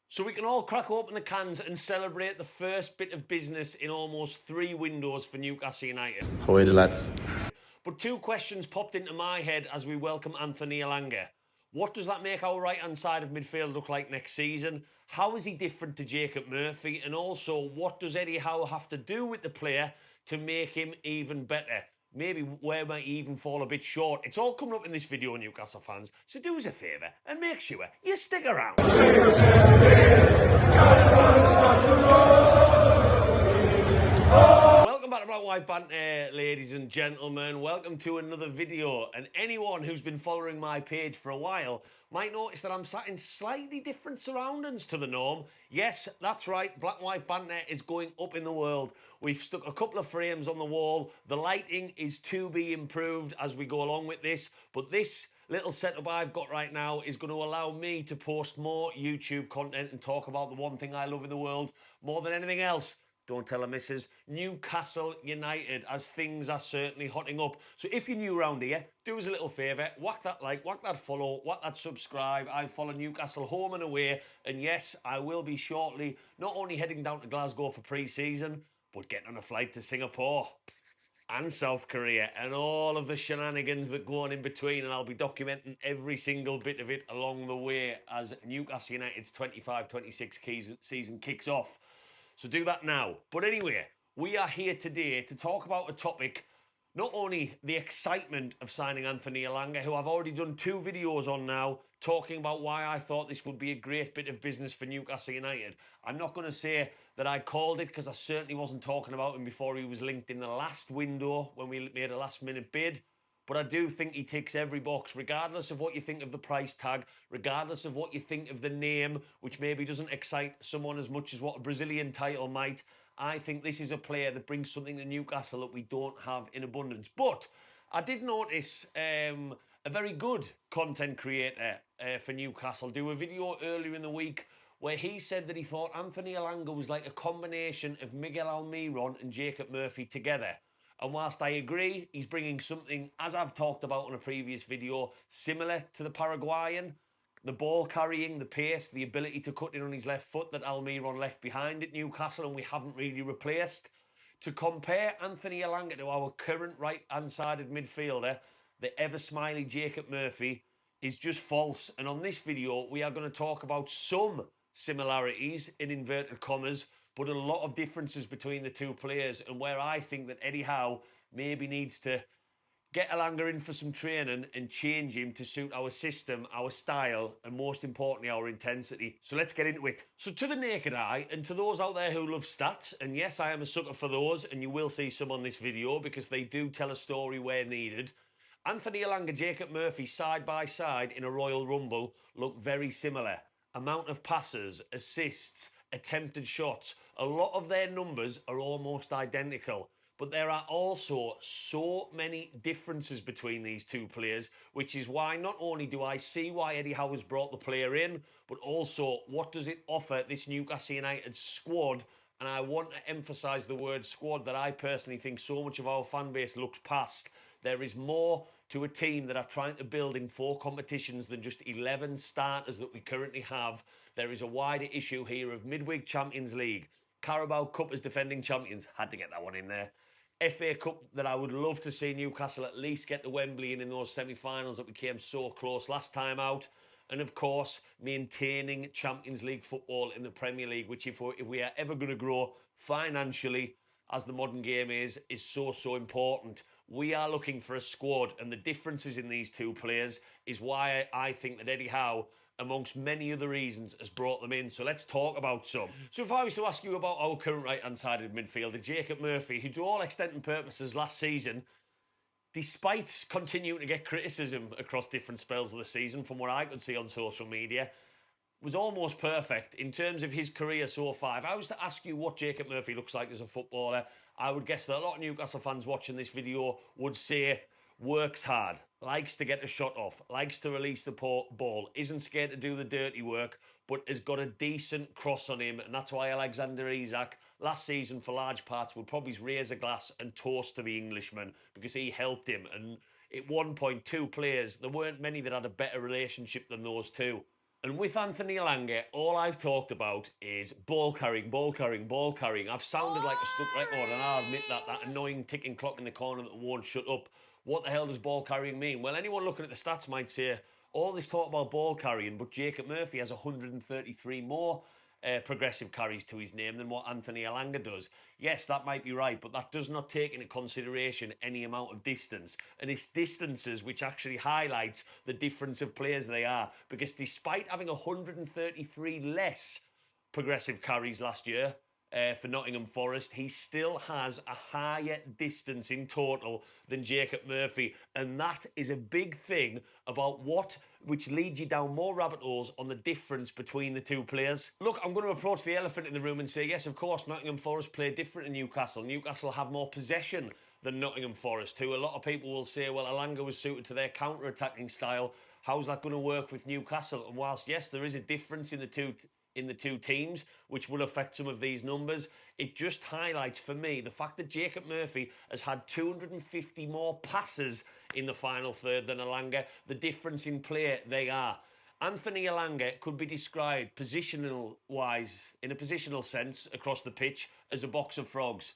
So we can all crack open the cans and celebrate the first bit of business in almost 3 windows for Newcastle United. How are the lads? But 2 questions popped into my head as we welcome Anthony Elanga. What does that make our right-hand side of midfield look like next season? How is he different to Jacob Murphy? And also, what does Eddie Howe have to do with the player to make him even better? Maybe where might he even fall a bit short? It's all coming up in this video, Newcastle fans. So do us a favour and make sure you stick around. Welcome back to Black White Banter, ladies and gentlemen. Welcome to another video. And anyone who's been following my page for a while might notice that I'm sat in slightly different surroundings to the norm. Yes, that's right, Black White Banter is going up in the world. We've stuck a couple of frames on the wall. The lighting is to be improved as we go along with this. But this little setup I've got right now is going to allow me to post more YouTube content and talk about the one thing I love in the world more than anything else. Don't tell her, missus. Newcastle United, as things are certainly hotting up. So if you're new around here, do us a little favour. Whack that like, whack that follow, whack that subscribe. I follow Newcastle home and away. And yes, I will be shortly not only heading down to Glasgow for pre-season, but getting on a flight to Singapore and South Korea and all of the shenanigans that go on in between. And I'll be documenting every single bit of it along the way as Newcastle United's 25-26 season kicks off. So do that now. But anyway, we are here today to talk about a topic, not only the excitement of signing Anthony Elanga, who I've already done 2 videos on now, talking about why I thought this would be a great bit of business for Newcastle United. I'm not going to say that I called it because I certainly wasn't talking about him before he was linked in the last window when we made a last-minute bid. But I do think he ticks every box, regardless of what you think of the price tag, regardless of what you think of the name, which maybe doesn't excite someone as much as what a Brazilian title might. I think this is a player that brings something to Newcastle that we don't have in abundance. But I did notice a very good content creator for Newcastle do a video earlier in the week where he said that he thought Anthony Elanga was like a combination of Miguel Almiron and Jacob Murphy together. And whilst I agree, he's bringing something, as I've talked about in a previous video, similar to the Paraguayan. The ball carrying, the pace, the ability to cut in on his left foot that Almiron left behind at Newcastle and we haven't really replaced. To compare Anthony Elanga to our current right-hand-sided midfielder, the ever-smiley Jacob Murphy, is just false. And on this video, we are going to talk about some similarities, in inverted commas, but a lot of differences between the 2 players and where I think that Eddie Howe maybe needs to get Elanga in for some training and change him to suit our system, our style, and most importantly, our intensity. So let's get into it. So to the naked eye, and to those out there who love stats, and yes, I am a sucker for those, and you will see some on this video because they do tell a story where needed. Anthony Elanga, Jacob Murphy, side by side in a Royal Rumble look very similar. Amount of passes, assists, attempted shots, a lot of their numbers are almost identical. But there are also so many differences between these 2 players, which is why not only do I see why Eddie Howe has brought the player in, but also what does it offer this Newcastle United squad. And I want to emphasise the word squad that I personally think so much of our fan base looks past. There is more to a team that are trying to build in 4 competitions than just 11 starters that we currently have. There is a wider issue here of midweek Champions League, Carabao Cup as defending champions, had to get that one in there. FA Cup that I would love to see Newcastle at least get to Wembley and in those semi-finals that we came so close last time out. And of course, maintaining Champions League football in the Premier League, which if we are ever going to grow financially, as the modern game is so important. We are looking for a squad, and the differences in these 2 players is why I think that Eddie Howe, amongst many other reasons, has brought them in. So let's talk about some. So if I was to ask you about our current right-hand-sided midfielder, Jacob Murphy, who to all extent and purposes last season, despite continuing to get criticism across different spells of the season, from what I could see on social media, was almost perfect in terms of his career so far. If I was to ask you what Jacob Murphy looks like as a footballer, I would guess that a lot of Newcastle fans watching this video would say works hard, likes to get a shot off, likes to release the ball, isn't scared to do the dirty work, but has got a decent cross on him. And that's why Alexander Isak last season for large parts would probably raise a glass and toast to the Englishman because he helped him. And at one point, 2 players, there weren't many that had a better relationship than those 2. And with Anthony Elanga, all I've talked about is ball carrying, ball carrying, ball carrying. I've sounded like a stuck record, and I'll admit that annoying ticking clock in the corner that won't shut up. What the hell does ball carrying mean? Well, anyone looking at the stats might say, all this talk about ball carrying, but Jacob Murphy has 133 more progressive carries to his name than what Anthony Elanga does. Yes, that might be right, but that does not take into consideration any amount of distance. And it's distances which actually highlights the difference of players they are. Because despite having 133 less progressive carries last year for Nottingham Forest, he still has a higher distance in total than Jacob Murphy. And that is a big thing about which leads you down more rabbit holes on the difference between the two players. Look, I'm going to approach the elephant in the room and say, yes, of course, Nottingham Forest play different than Newcastle. Newcastle have more possession than Nottingham Forest, who a lot of people will say, well, Elanga was suited to their counter-attacking style. How's that going to work with Newcastle? And whilst, yes, there is a difference in the two teams, which will affect some of these numbers, it just highlights for me the fact that Jacob Murphy has had 250 more passes in the final third than Elanga, the difference in play they are. Anthony Elanga could be described positional-wise, in a positional sense, across the pitch, as a box of frogs.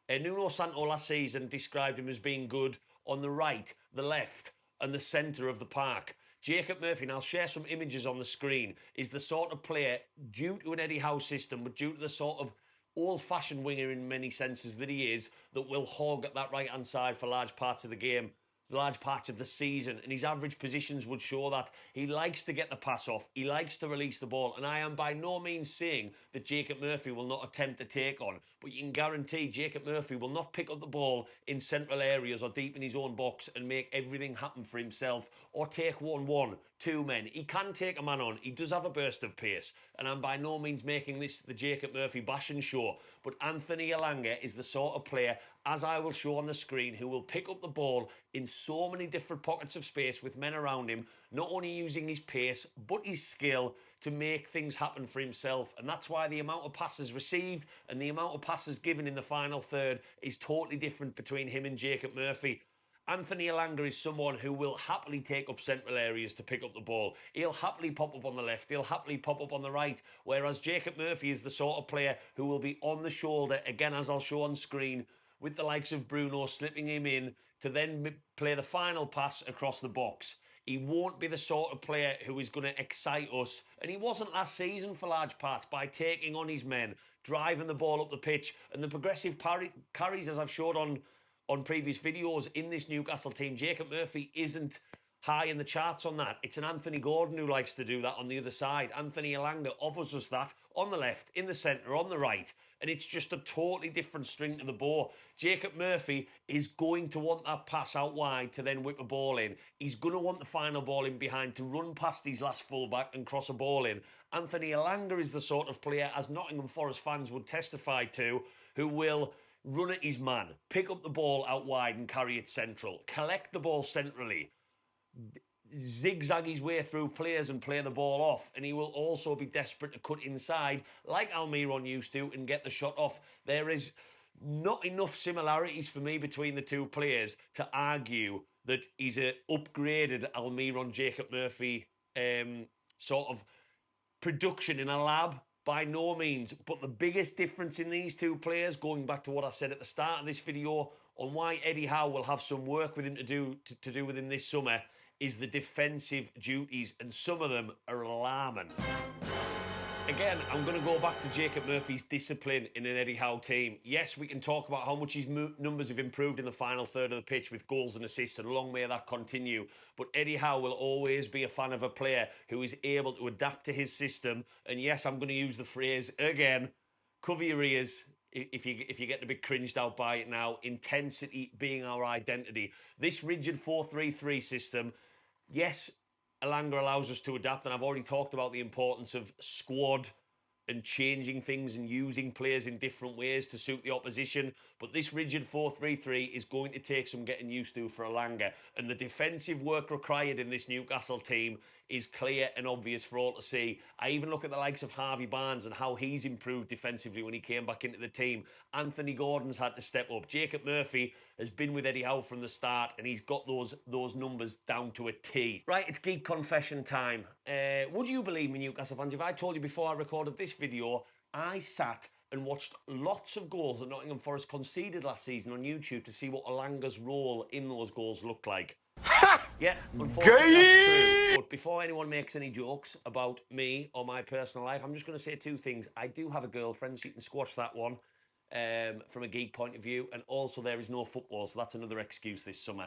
Nuno Santo last season described him as being good on the right, the left, and the centre of the park. Jacob Murphy, and I'll share some images on the screen, is the sort of player, due to an Eddie Howe system, but due to the sort of old-fashioned winger in many senses that he is, that will hog at that right-hand side for large parts of the game, large parts of the season, and his average positions would show that. He likes to get the pass off, he likes to release the ball, and I am by no means saying that Jacob Murphy will not attempt to take on, but you can guarantee Jacob Murphy will not pick up the ball in central areas or deep in his own box and make everything happen for himself, or take 1-1, 2 men. He can take a man on, he does have a burst of pace, and I'm by no means making this the Jacob Murphy bashing show, but Anthony Elanga is the sort of player, as I will show on the screen, who will pick up the ball in so many different pockets of space with men around him, not only using his pace, but his skill to make things happen for himself. And that's why the amount of passes received and the amount of passes given in the final third is totally different between him and Jacob Murphy. Anthony Elanga is someone who will happily take up central areas to pick up the ball. He'll happily pop up on the left. He'll happily pop up on the right. Whereas Jacob Murphy is the sort of player who will be on the shoulder, again, as I'll show on screen, with the likes of Bruno slipping him in to then play the final pass across the box. He won't be the sort of player who is going to excite us, and he wasn't last season for large parts, by taking on his men, driving the ball up the pitch, and the progressive carries, as I've showed on previous videos in this Newcastle team. Jacob Murphy isn't high in the charts on that. It's an Anthony Gordon who likes to do that on the other side. Anthony Elanga offers us that on the left, in the centre, on the right, and it's just a totally different string to the bow. Jacob Murphy is going to want that pass out wide to then whip a ball in. He's going to want the final ball in behind to run past his last fullback and cross a ball in. Anthony Elanga is the sort of player, as Nottingham Forest fans would testify to, who will run at his man, pick up the ball out wide and carry it central, collect the ball centrally, zigzag his way through players and play the ball off, and he will also be desperate to cut inside like Almiron used to and get the shot off. There is not enough similarities for me between the two players to argue that he's an upgraded Almiron Jacob Murphy sort of production in a lab. By no means. But the biggest difference in these two players, going back to what I said at the start of this video on why Eddie Howe will have some work with him to do with him this summer, is the defensive duties, and some of them are alarming. Again, I'm going to go back to Jacob Murphy's discipline in an Eddie Howe team. Yes, we can talk about how much his numbers have improved in the final third of the pitch with goals and assists, and long may that continue. But Eddie Howe will always be a fan of a player who is able to adapt to his system. And yes, I'm going to use the phrase again, cover your ears if you get a bit cringed out by it now. Intensity being our identity. This rigid 4-3-3 system, yes, Elanga allows us to adapt, and I've already talked about the importance of squad and changing things and using players in different ways to suit the opposition. But this rigid 4-3-3 is going to take some getting used to for Elanga, and the defensive work required in this Newcastle team is clear and obvious for all to see. I even look at the likes of Harvey Barnes and how he's improved defensively when he came back into the team. Anthony Gordon's had to step up. Jacob Murphy has been with Eddie Howe from the start, and he's got those numbers down to a T. Right, it's geek confession time. Would you believe me, Newcastle fans, if I told you before I recorded this video, I sat and watched lots of goals that Nottingham Forest conceded last season on YouTube to see what Elanga's role in those goals looked like. Yeah, unfortunately that's true. But before anyone makes any jokes about me or my personal life, I'm just going to say two things. I do have a girlfriend, so you can squash that one from a geek point of view. And also there is no football, so that's another excuse this summer.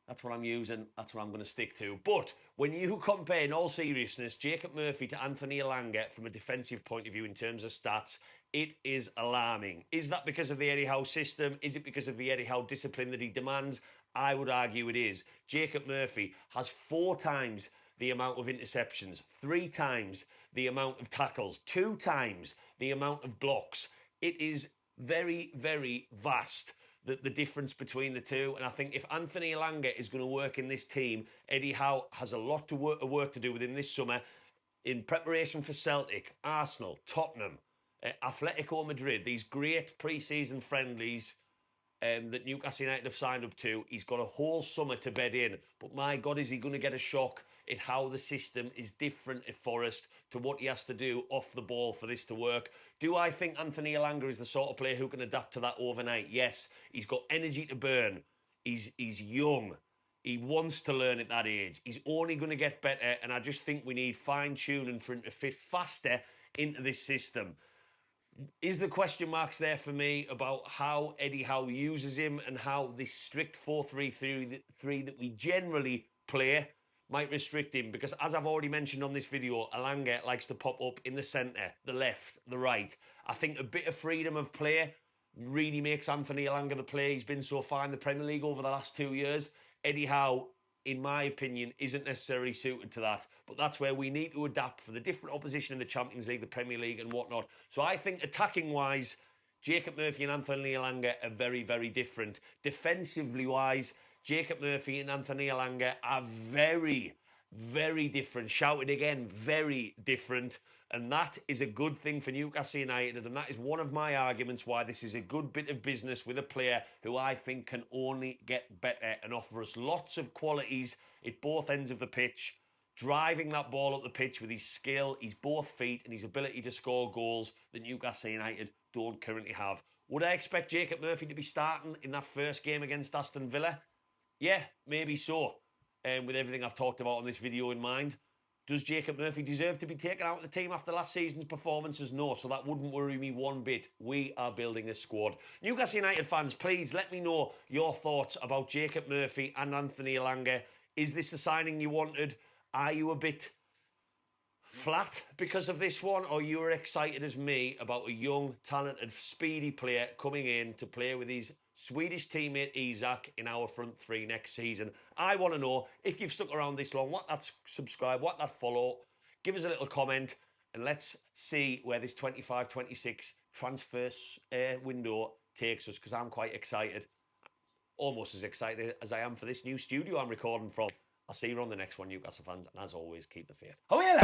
That's what I'm using. That's what I'm going to stick to. But when you compare, in all seriousness, Jacob Murphy to Anthony Elanga from a defensive point of view in terms of stats, it is alarming. Is that because of the Eddie Howe system? Is it because of the Eddie Howe discipline that he demands? I would argue it is. Jacob Murphy has 4 times the amount of interceptions, 3 times the amount of tackles, 2 times the amount of blocks. It is very, very vast, the difference between the two. And I think if Anthony Elanga is going to work in this team, Eddie Howe has a lot of work to do with him this summer in preparation for Celtic, Arsenal, Tottenham, Atletico Madrid, these great pre-season friendlies that Newcastle United have signed up to. He's got a whole summer to bed in. But my God, is he going to get a shock at how the system is different at Forest to what he has to do off the ball for this to work. Do I think Anthony Elanga is the sort of player who can adapt to that overnight? Yes. He's got energy to burn. He's young. He wants to learn at that age. He's only going to get better, and I just think we need fine-tuning for him to fit faster into this system. Is the question marks there for me about how Eddie Howe uses him and how this strict 4-3-3 that we generally play might restrict him? Because as I've already mentioned on this video, Elanga likes to pop up in the centre, the left, the right. I think a bit of freedom of play really makes Anthony Elanga the player he's been so far in the Premier League over the last 2 years. Eddie Howe, in my opinion, isn't necessarily suited to that. But that's where we need to adapt for the different opposition in the Champions League, the Premier League and whatnot. So I think attacking-wise, Jacob Murphy and Anthony Elanga are very, very different. Defensively-wise, Jacob Murphy and Anthony Elanga are very, very different. Shouted again, very different. And that is a good thing for Newcastle United. And that is one of my arguments why this is a good bit of business with a player who I think can only get better and offer us lots of qualities at both ends of the pitch. Driving that ball up the pitch with his skill, his both feet and his ability to score goals that Newcastle United don't currently have. Would I expect Jacob Murphy to be starting in that first game against Aston Villa? Yeah, maybe so. With everything I've talked about on this video in mind. Does Jacob Murphy deserve to be taken out of the team after last season's performances? No, so that wouldn't worry me one bit. We are building a squad. Newcastle United fans, please let me know your thoughts about Jacob Murphy and Anthony Elanga. Is this the signing you wanted? Are you a bit flat because of this one, or you are excited as me about a young, talented, speedy player coming in to play with his Swedish teammate Isak in our front three next season? I want to know if you've stuck around this long, what that subscribe, what that follow. Give us a little comment and let's see where this 25-26 transfer window takes us, because I'm quite excited. Almost as excited as I am for this new studio I'm recording from. I'll see you on the next one, Newcastle fans, and as always, keep the faith. Oh yeah!